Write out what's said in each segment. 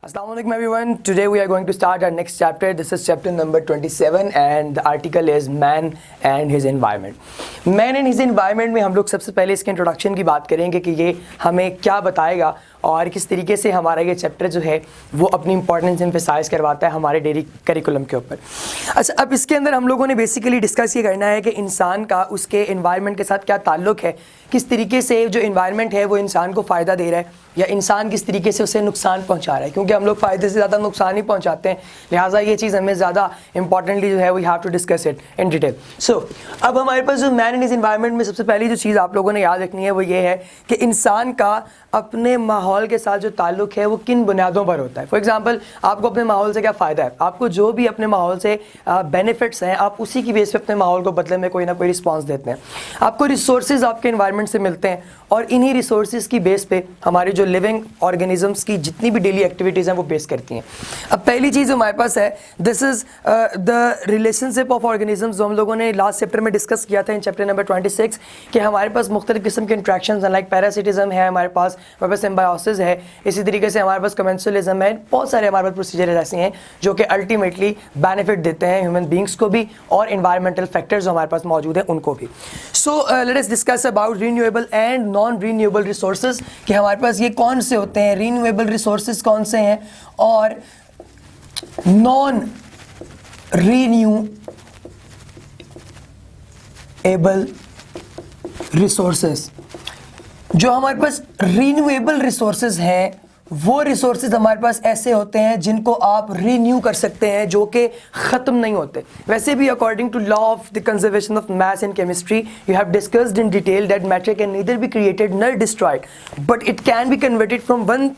Assalamu alaikum everyone. Today we are going to start our next chapter. This is chapter number 27 and the article is Man and His Environment. Man and His Environment में हम लोग सबसे पहले इसके introduction की बात करेंगे कि ये हमें क्या बताएगा और किस तरीके से हमारा ये चैप्टर जो है वो अपनी इंपॉर्टेंस एम्फेसाइज करवाता है हमारे डेली करिकुलम के ऊपर। अच्छा, अब इसके अंदर हम लोगों ने बेसिकली डिस्कस ये करना है कि इंसान का उसके एनवायरनमेंट के साथ क्या ताल्लुक़ है, किस तरीके से जो एनवायरनमेंट है वो इंसान को फ़ायदा दे रहा है या इंसान किस तरीके से उसे नुकसान पहुंचा रहा है, क्योंकि हम लोग फ़ायदे से ज़्यादा नुकसान ही पहुंचाते हैं। लिहाजा ये चीज़ हमें ज़्यादा इंपॉर्टेंटली जो है we have to discuss it in detail. So अब हमारे पास जो मैन इन इस एनवायरनमेंट में सबसे पहली जो चीज़ आप लोगों ने याद रखनी है वो ये है कि इंसान का अपने माहौल के साथ जो ताल्लुक़ है वो किन बुनियादों पर होता है। फॉर एग्जांपल, आपको अपने माहौल से क्या फ़ायदा है, आपको जो भी अपने माहौल से बेनिफिट्स हैं आप उसी की बेस पे अपने माहौल को बदले में कोई ना कोई रिस्पांस देते हैं। आपको रिसोर्सेज आपके एनवायरनमेंट से मिलते हैं और इन्हीं रिसोर्सेज की बेस पे हमारी जो लिविंग ऑर्गेनिजम्स की जितनी भी डेली एक्टिविटीज़ हैं वो बेस करती हैं। अब पहली चीज़ हमारे पास है, this is the relationship of organisms, जो हम लोगों ने लास्ट चैप्टर में डिस्कस किया था इन चैप्टर नंबर 26 कि हमारे पास मुख्तलिफ किस्म के इंट्रैक्शंस हैं, लाइक पैरासिटिज्म है, हमारे पास सिम्बायोसिस है, इसी तरीके से हमारे पास कमेंसुअलिज्म है। बहुत सारे हमारे पास प्रोसीजर ऐसे हैं जो कि अल्टीमेटली बेनिफिट देते हैं ह्यूमन बींग्स को भी और इन्वायरमेंटल फैक्टर्स जो हमारे पास मौजूद हैं उनको भी। So let us discuss about renewable and non renewable resources कि हमारे पास ये कौन से होते हैं, रीन्यूएबल रिसोर्सेज कौन से हैं और नॉन रीन्यूएबल रिसोर्सेज। जो हमारे पास रीन्यूएबल रिसोर्सेज हैं वो रिसोर्सेज हमारे पास ऐसे होते हैं जिनको आप रीन्यू कर सकते हैं, जो कि ख़त्म नहीं होते। वैसे भी according to law of the conservation of maths and chemistry you have discussed in detail that matter can neither be created nor destroyed but it can be converted from one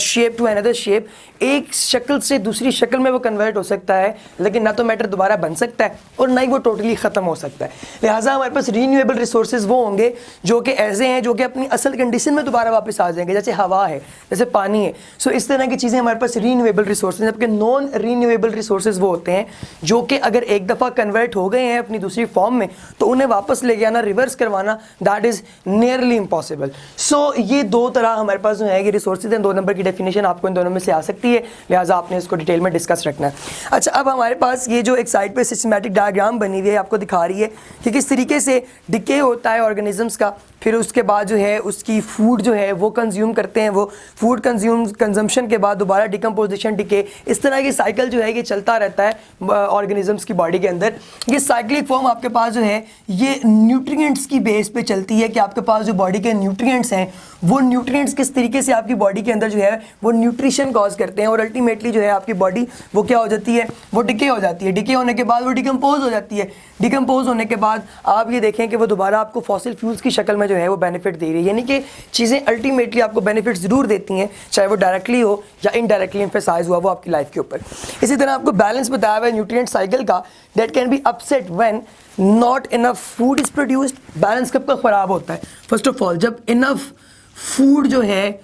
shape to another shape. एक शक्ल से दूसरी शक्ल में वो convert हो सकता है, लेकिन ना तो मैटर दोबारा बन सकता है और ना ही वो टोटली ख़त्म हो सकता है। लिहाजा हमारे पास रीन्यूएबल रिसोर्सेज वो होंगे जो कि ऐसे हैं जो कि अपनी असल कंडीशन में दोबारा वापस आ जाएंगे, जैसे हवा है, जैसे पानी है। सो इस तरह की चीज़ें हमारे पास रीन्यूएबल रिसोर्सेज। जबकि नॉन रीन्यूएबल रिसोर्सेज वो होते हैं जो कि अगर एक दफ़ा कन्वर्ट हो गए हैं अपनी दूसरी फॉर्म में तो उन्हें वापस लेके आना, रिवर्स करवाना, दैट इज़ नियरली इम्पॉसिबल। सो ये दो तरह हमारे पास जो है ये रिसोर्सेज हैं। 2 नंबर की डेफिनेशन आपको इन दोनों में से आ सकती है, लिहाजा आपने इसको डिटेल में डिस्कस रखना है। अच्छा, अब हमारे पास ये जो एक साइड पे सिस्टमैटिक डायग्राम बनी हुई है आपको दिखा रही है कि किस तरीके से डिके होता है ऑर्गेनिजम्स का, फिर उसके बाद जो है उसकी फूड जो है वो कंज्यूम करते हैं, वो फूड कंजम्पशन के बाद दोबारा डिकम्पोजिशन, डिके, इस तरह की साइकिल जो है ये चलता रहता है ऑर्गेनिजम्स की बॉडी के अंदर। ये साइक्लिक फॉर्म आपके पास जो है ये न्यूट्रिएंट्स की बेस पे चलती है कि आपके पास जो बॉडी के न्यूट्रिएंट्स हैं वो न्यूट्रिएंट्स किस तरीके से आपकी बॉडी के अंदर जो है वो न्यूट्रिशन कॉज करते हैं और अल्टीमेटली जो है आपकी बॉडी वो क्या हो जाती है, वो डिके हो जाती है। डिके होने के बाद वो डिकम्पोज हो जाती है। डिकम्पोज होने के बाद आप ये देखें कि वो दोबारा आपको फॉसिल फ्यूल्स की शक्ल में जो है वो बेनिफिट दे रही है, यानी कि चीज़ें अल्टीमेटली आपको बेनिफिट ज़रूर देती हैं, चाहे वो डायरेक्टली हो या इनडायरेक्टली एम्फेसाइज हुआ वो आपकी लाइफ के ऊपर। इसी तरह आपको बैलेंस बताया हुआ है न्यूट्रिएंट साइकिल का, that can be upset when not enough food is produced. Balance कब तक ख़राब होता है? फर्स्ट ऑफ ऑल जब इनफ फूड जो है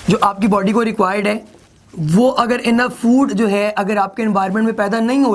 जो आपकी बॉडी को रिक्वायर्ड है वो अगर इनफ फूड जो है अगर आपके एनवायरनमेंट में पैदा नहीं हो